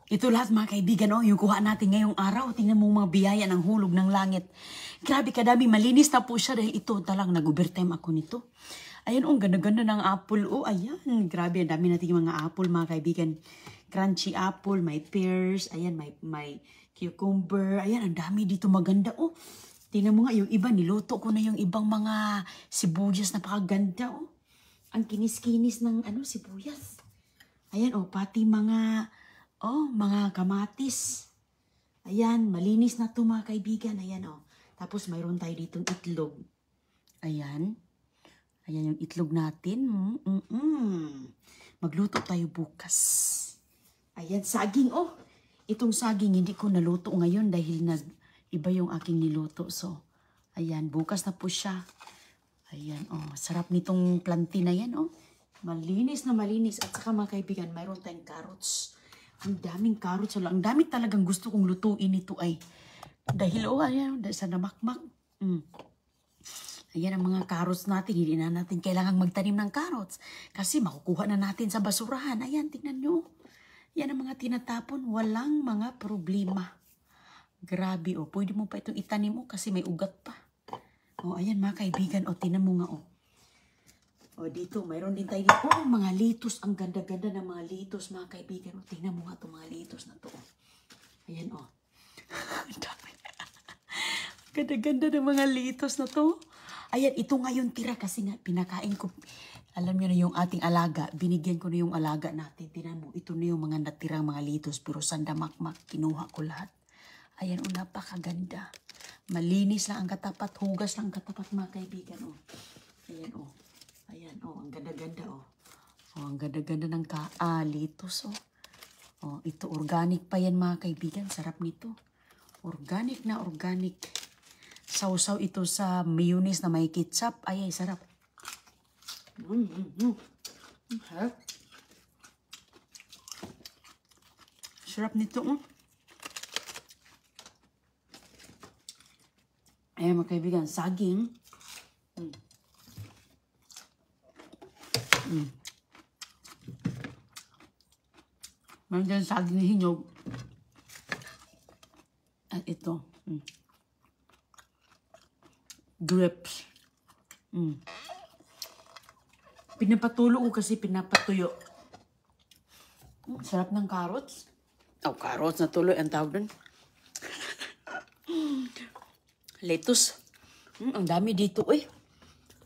Ito lahat mga kaibigan, oh, yung kuha natin ngayong araw. Tingnan mo mga biyaya ng hulog ng langit. Grabe kadami, malinis na po siya dahil ito talang nag-overtime ako nito. Ayan, oh, ganda-ganda ng apple. Oh, ayan, grabe, ang dami natin mga apple mga kaibigan. Crunchy apple, may pears, ayan, may cucumber. Ayan, ang dami dito maganda. Oh, tingnan mo nga, yung iba, niluto ko na yung ibang mga sibuyas na pakaganda. Oh, ang kinis-kinis ng sibuyas. Ayan, oh, pati mga kamatis. Ayan, malinis na to mga kaibigan. Ayan, oh. Tapos mayroon tayo ditong itlog. Ayan. Ayan yung itlog natin. Magluto tayo bukas. Ayan, saging, oh. Itong saging, hindi ko naluto ngayon dahil iba yung aking niluto. So, ayan, bukas na po siya. Ayan, oh. Sarap nitong plantain na yan, oh. Malinis na malinis. At saka mga kaibigan, mayroon tayong carrots. Ang daming carrots. Ang dami talagang gusto kong lutuin ito ay. Dahil, ayan, sa namakmak. Ayan ang mga carrots natin. Hindi na natin kailangang magtanim ng carrots. Kasi makukuha na natin sa basurahan. Ayan, tingnan nyo. Yan ang mga tinatapon. Walang mga problema. Grabe, oh. Pwede mo pa itong itanim mo kasi may ugat pa. Oh, ayan mga kaibigan. Oh, tingnan mo nga, oh. O dito, mayroon din tayo dito. Oh, mga litos. Ang ganda-ganda ng mga litos, mga kaibigan. O, tingnan mo nga itong mga litos na to. Ayan, o. Ganda-ganda ng mga litos na to. Ayan, ito nga yung tira kasi nga pinakain ko. Alam nyo na yung ating alaga. Binigyan ko na yung alaga natin. Tingnan mo, ito na yung mga natirang mga litos. Pero sandamakmak, kinuha ko lahat. Ayan, o, napakaganda. Malinis lang ang katapat. Hugas lang ang katapat, mga kaibigan, o. Ayan, o. Ayan, oh, ang ganda-ganda, oh. Oh, ang ganda-ganda ng litos, oh. Oh, ito, organic pa yan, mga kaibigan. Sarap nito. Organic na organic. Sausaw ito sa mayonnaise na may ketchup. Ay, sarap. Sarap. Sarap nito, oh. Ayan, mga kaibigan, saging. Meron dyan saging hinyog. At ito. Grapes. Pinapatulo ko kasi pinapatuyo. Sarap ng carrots. Oh, carrots na tuloy ang tawag dun. Lettuce. Ang dami dito, eh.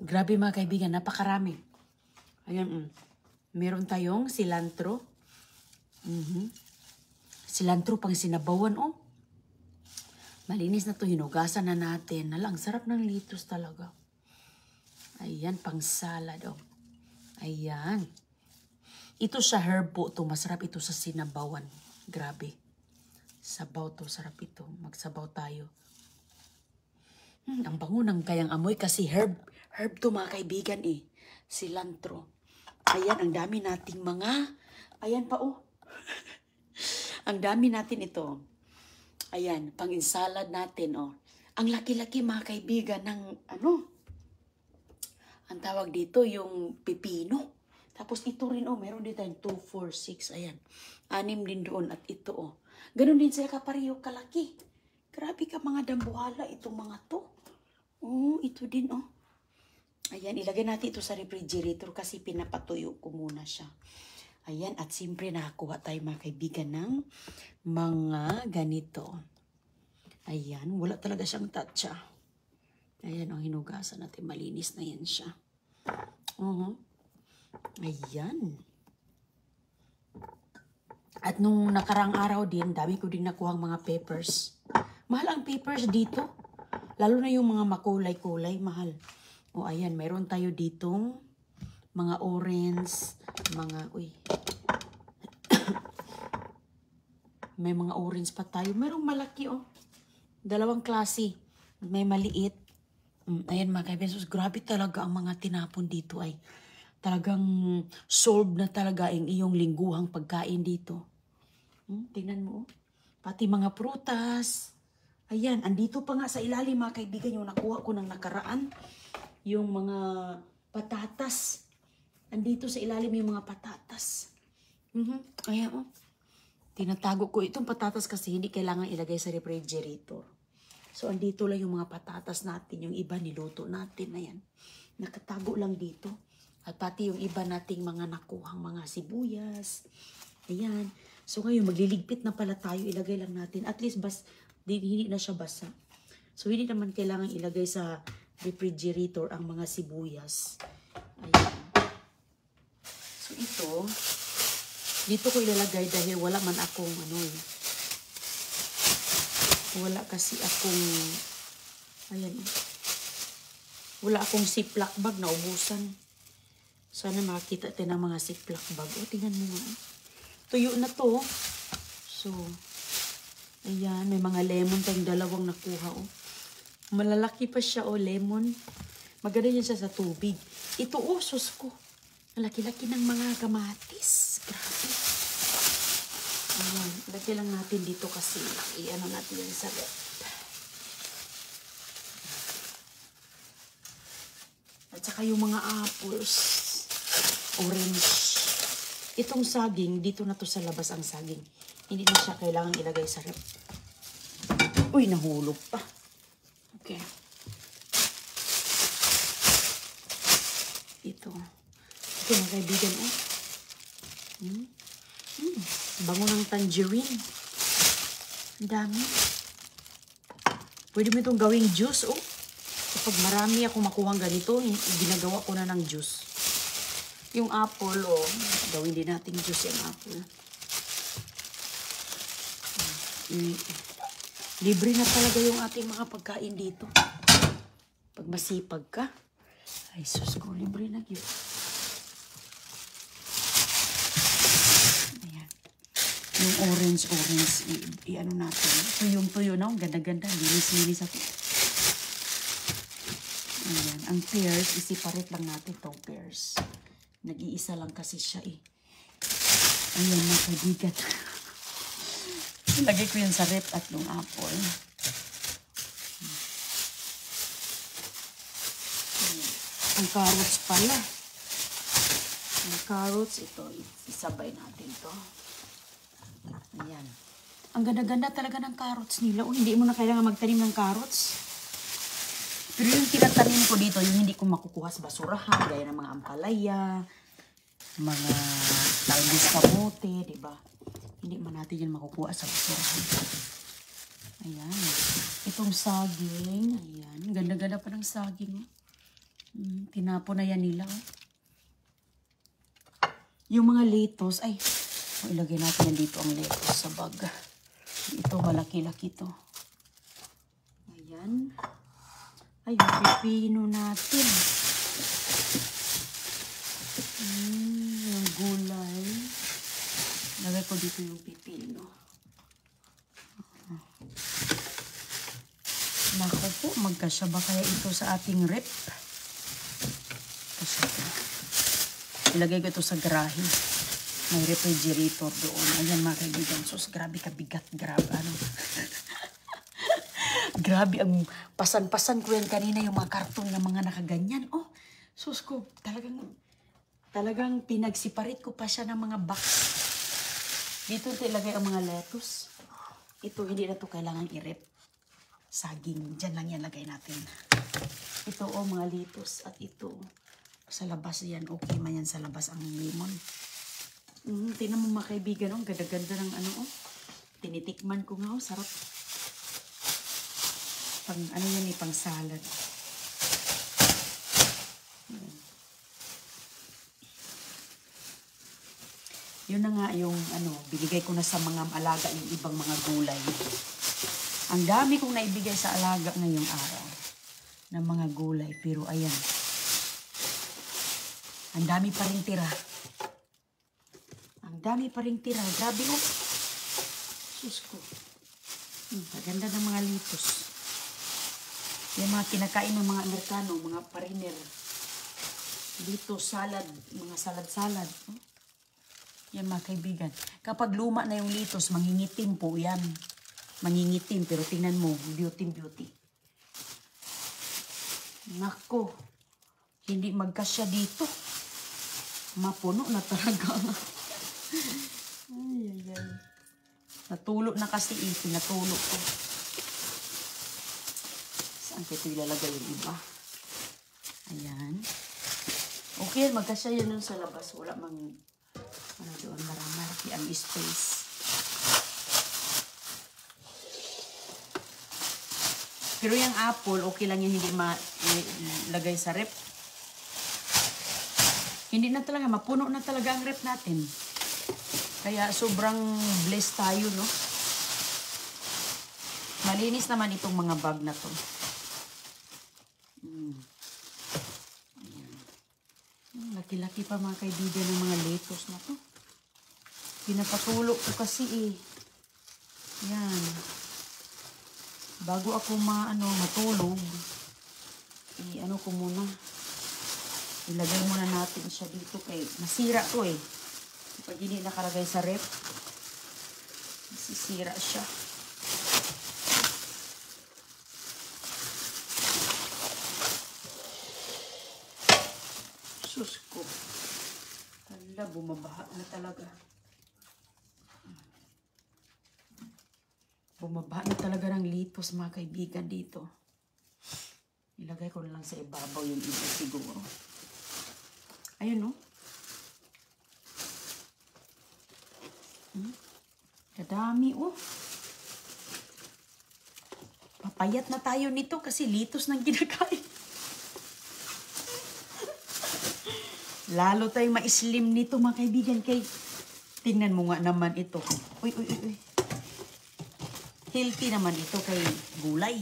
Grabe mga kaibigan, napakarami. Ayan, meron tayong cilantro. Cilantro pang sinabawan, oh. Malinis na to, hinugasan na natin. Ang sarap ng litos talaga. Ayan, pang salad, oh. Ayan. Ito sa herb po to, masarap ito sa sinabawan. Grabe. Sabaw to, sarap ito. Magsabaw tayo. Ang bango ng kayang amoy kasi herb to mga kaibigan, eh. Cilantro. Ayan, ang dami nating mga, ayan pa, oh. Ang dami natin ito. Ayan, pang-insalad natin, oh. Ang laki-laki, mga kaibigan, ng, ang tawag dito, yung pipino. Tapos ito rin, oh, meron din tayong 2, 4, 6, ayan. 6 din doon, at ito, oh. Ganon din sila kapareho kalaki. Grabe ka, mga dambuhala, itong mga to. Oh, ito din, oh. Ayan, ilagay natin ito sa refrigerator kasi pinapatuyo ko muna siya. Ayan, at siyempre nakakuha tayo mga kaibigan ng mga ganito. Ayan, wala talaga siyang tatsa. Ayan, ang hinugasan natin, malinis na yan siya. Ayan. At nung nakarang araw din, dami ko din nakuha mga peppers. Mahal ang peppers dito. Lalo na yung mga makulay-kulay, mahal. O, ayan, mayroon tayo ditong mga orange, may mga orange pa tayo. Mayroong malaki, oh. 2 klase. May maliit. Ayan, mga kaibigan. So, grabe talaga ang mga tinapon dito ay talagang solved na talaga ang iyong lingguhang pagkain dito. Tingnan mo, oh. Pati mga prutas. Ayan, andito pa nga sa ilalim, mga kaibigan, yung nakuha ko ng nakaraan. Yung mga patatas. Andito sa ilalim yung mga patatas. Ayan, oh. Tinatago ko itong patatas kasi hindi kailangan ilagay sa refrigerator. So, andito lang yung mga patatas natin. Yung iba niluto natin. Ayan. Nakatago lang dito. At pati yung iba nating mga nakuhang mga sibuyas. Ayan. So, ngayon, magliligpit na pala tayo. Ilagay lang natin. At least, hindi na siya basa. So, hindi naman kailangan ilagay sa refrigerator ang mga sibuyas. Ayan. So, dito ko ilalagay dahil wala man akong wala kasi akong wala akong ziplock bag na ubusan. Sana makita tayo ng mga ziplock bag. O, tingnan mo nga. Tuyo na to. So, ayan, may mga lemon tayong dalawang nakuha. Oh. Malalaki pa siya, lemon. Maganda yan siya sa tubig. Ito, sus ko. Laki-laki ng mga kamatis. Grabe. Ayan. Laki lang natin dito kasi natin yan sa rep. At saka yung mga apples. Orange. Itong saging, dito na to sa labas ang saging. Hindi na siya kailangan ilagay sa rep. Uy, nahulog pa. Okay. Ito mga kaibigan, bango ng tangerine. Ang dami. Pwede mo itong gawing juice, Kapag marami ako makuhang ganito, ginagawa ko na ng juice. Yung apple, gawin din natin juice yung apple. Libre na talaga yung ating mga pagkain dito. Pag masipag ka, ay sus ko, libre na yun. Yung orange, natin. Tuyong-tuyo na. Ganda-ganda. Linis-linis ako. Ayan. Ang pears, isiparate lang natin itong pears. Nag-iisa lang kasi siya Ayan, mga kaibigan. Lagay ko yan sa rep at yung apple. Ayan. Ang carrots pala. Ang carrots, ito. Isabay natin to. Ayan. Ang ganda-ganda talaga ng carrots nila. Hindi mo na kailangan magtanim ng carrots. Pero yung tinatanim ko dito, yung hindi ko makukuha sa basurahan, gaya ng mga ampalaya, mga talbos kamote, diba? Hindi man natin yan makukuha sa basurahan. Ayan. Itong saging, ayan. Ganda-ganda pa ng saging. Tinapo na yan nila. Yung mga lettuce, ilagay natin yan dito ang lettuce sa bag. Ito, malaki-laki to. Ayan. Yung pipino natin. Yung gulay. Lagay ko dito yung pipino. Naku po, magkasya ba kaya ito sa ating rep? Kasi ilagay ko ito sa garahe. May refrigerator doon. Ayan mga kaibigan. Sus, grabe kabigat. Grabe, grabe, ang pasan-pasan ko yan kanina yung mga karton ng mga nakaganyan. Sus ko, talagang pinagsiparate ko pa siya ng mga box. Dito ilagay ang mga lettuce. Ito, hindi na ito kailangan i-rep. Saging, dyan lang yan lagay natin. Ito, mga lettuce. At ito, sa labas yan. Okay man yan sa labas ang lemon. Tingnan mo mga kaibigan, ganda-ganda ng tinitikman ko nga, sarap. Pang pang salad. Yun na nga yung binigay ko na sa mga alaga yung ibang mga gulay. Ang dami kong naibigay sa alaga ngayong araw ng mga gulay, pero ayan. Ang dami pa rin tira. Ang dami pa rin tira. Grabe Sus ko. Maganda ng mga lettuce. Yung mga kinakain ng mga Amerikano, mga pariner. Dito, salad. Mga salad-salad. Yan mga kaibigan. Kapag luma na yung lettuce, mangingitim po yan. Mangingitim, pero tingnan mo, beauty. Nako. Hindi magkasya dito. Mapuno na talaga. Ay. Natulo na kasi pinatulo ko. Saan ko ito ilalagay yung iba? Ayan. Okay, magkasya yan nun sa labas. Wala mang, ano doon, marami ang space. Pero yung apple, okay lang yan, hindi malagay sa rep. Hindi na talaga, mapuno na talaga ang rep natin. Kaya sobrang blessed tayo, no? Malinis naman itong mga bag na to. Laki-laki pa mga kaibigan ng mga lettuce na to. Pinapatulo ko kasi eh. Yan. Bago ako matulog, ano ko muna. Ilagay muna natin siya dito kay nasira to eh. Pag hindi nakalagay sa rep, masisira siya. Sus ko. Hala, bumabaha na talaga. Bumabaha na talaga ng litos mga kaibigan dito. Ilagay ko na lang sa ibabaw yung iba siguro. Ayun no. Kadami oh. Papayat na tayo nito kasi litos nang kinakain. Lalo tayong ma-slim nito mga kaibigan kay tingnan mo nga naman ito. Uy. Healthy naman ito kay gulay.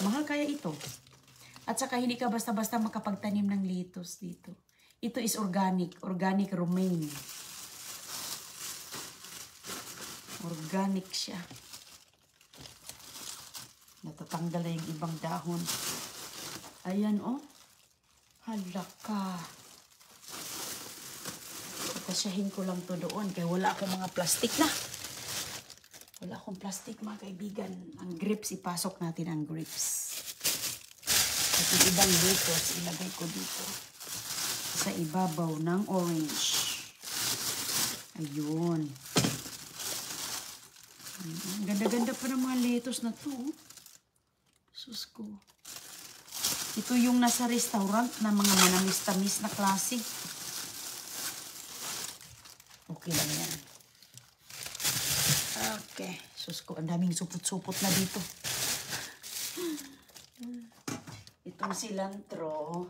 Mahal kaya ito. At saka hindi ka basta-basta makapagtanim ng lettuce dito. Ito is organic. Organic romaine. Organic siya. Natatanggal na yung ibang dahon. Ayan oh. Halaka. Kasyahin ko lang to doon. Kaya wala akong mga plastic na. Wala akong plastic mga kaibigan. Ang grips, ipasok natin ang grips. At yung ibang lettuce, ilagay ko dito. Sa ibabaw ng orange. Ayun. Ang ganda-ganda pa ng mga lettuce na to. Sus ko. Ito yung nasa restaurant na mga manamis-tamis na klase. Okay lang yan. Okay. Sus ko, ang daming supot-supot na dito. Itong cilantro,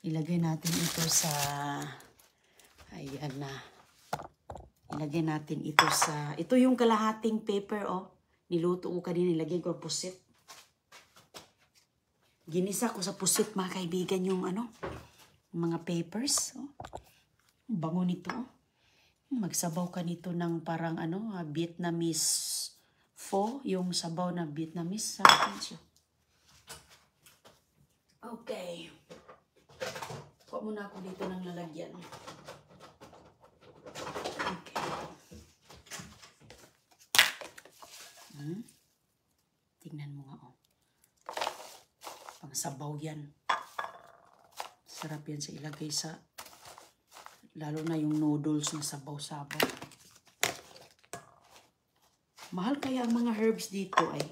ilagay natin ito sa, ayan na. Ilagay natin ito sa, ito yung kalahating paper, oh. Niluto ko kanina, ilagay ko pusit. Ginisa ko sa pusit, mga kaibigan, yung mga papers. Oh. Bango nito. Oh. Magsabaw ka nito ng parang Vietnamese pho, yung sabaw na Vietnamese. Sarap siya. Okay. Kuha muna ako dito ng lalagyan. Okay. Tingnan mo nga, oh. Pangsabaw yan. Sarap yan sa ilagay sa, lalo na yung noodles na sabaw-sabaw. Mahal kaya ang mga herbs dito ay.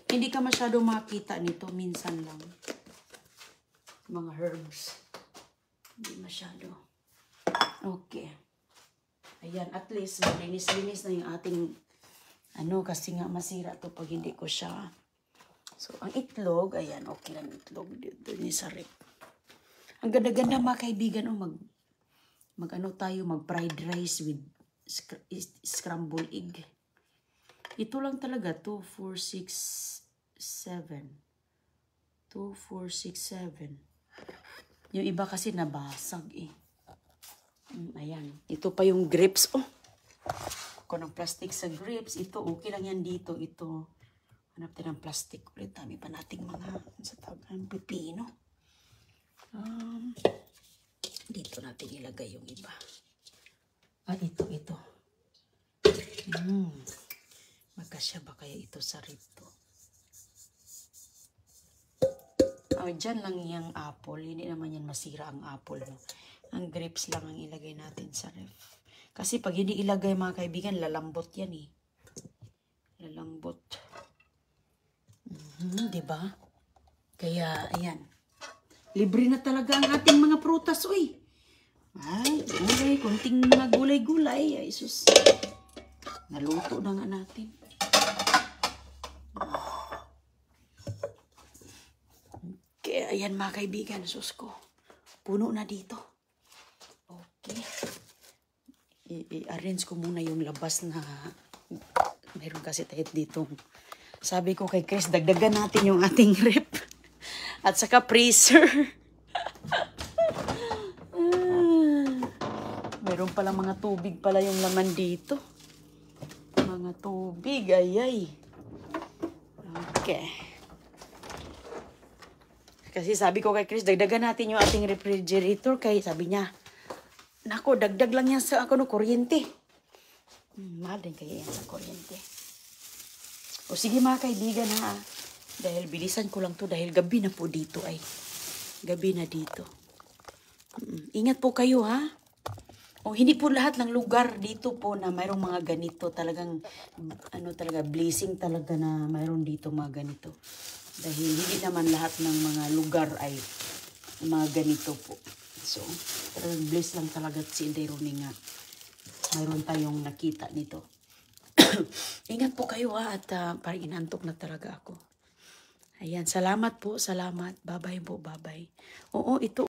Hindi ka masyado makita nito, minsan lang. Mga herbs. Hindi masyado. Okay. Ayan, at least malinis-linis na yung ating, kasi nga masira to pag hindi ko siya. So, ang itlog, ayan, okay lang itlog dito ni sa rep. Ang ganda-ganda mga kaibigan, mag-fried rice with scrambled egg. Ito lang talaga, 2, 4, 6, 7. 2, 4, 6, 7. Yung iba kasi nabasag eh. Ayan, ito pa yung grapes, oh. Kung ng plastic sa grapes, ito, okay lang yan dito, ito. Hanap din ng plastic ulit. Dami pa nating mga sa tagang pipino. Dito natin ilagay yung iba. Ito. Magkasya ba kaya ito sa rito? Dyan lang yung apple. Hindi naman yan masira ang apple. No? Ang grapes lang ang ilagay natin sa ref. Kasi pag hindi ilagay mga kaibigan, lalambot yan eh. Lalambot. Diba? Kaya, ayan. Libre na talaga ang ating mga prutas, uy. Ay, gulay. Kunting mga gulay-gulay. Ay, sus. Naluto na nga natin. Kaya, ayan mga kaibigan, sus ko. Puno na dito. Okay. I-arrange ko muna yung labas na mayroon kasi tayo dito. Sabi ko kay Chris, dagdagan natin yung ating rep. At saka freezer. Mayroon palang mga tubig pala yung laman dito. Mga tubig, ayay. Okay. Kasi sabi ko kay Chris, dagdagan natin yung ating refrigerator. Kaya sabi niya, nako, dagdag lang yan sa kuryente. Mahal din kaya yan sa kuryente. O sige mga kaibigan ha. Dahil bilisan ko lang to dahil gabi na po dito ay. Gabi na dito. Ingat po kayo ha. O hindi po lahat ng lugar dito po na mayroong mga ganito. Talagang talaga blessing talaga na mayroon dito mga ganito. Dahil hindi naman lahat ng mga lugar ay mga ganito po. So, talagang bless lang talaga si Inday Rooney nga. Mayroon tayong nakita nito. Ingat po kayo ha at parang inantok na talaga ako. Ayan, salamat po, salamat. Bye-bye po, bye-bye. Oo, ito.